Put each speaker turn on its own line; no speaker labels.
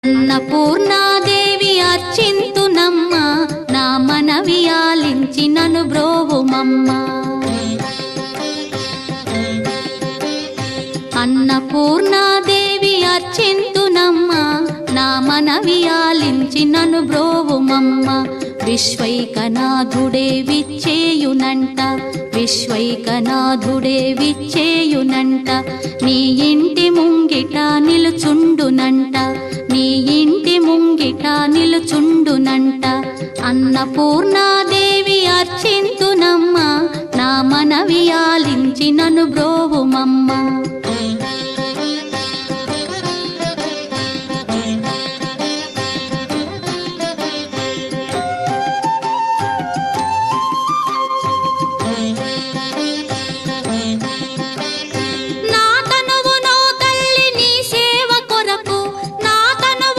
అన్నపూర్ణాదేవి అర్చింతునమ్మ, నా మనవి ఆలించి నను బ్రోవుమమ్మ. అన్నపూర్ణాదేవి అర్చింతునమ్మ, నా మనవి ఆలించి నను బ్రోవుమమ్మ. విశ్వైకనాథుడే విచ్చేయునంట, విశ్వైకనాథుడే విచ్చేయునంట. నీ ఇంటి ముంగిట నిలుచుండునంట, నీ ఇంటి ముంగిట నిలుచుండునంట. అన్నపూర్ణాదేవి అర్చింతునమ్మ, నా మనవి ఆలించి నను బ్రోవుమమ్మ.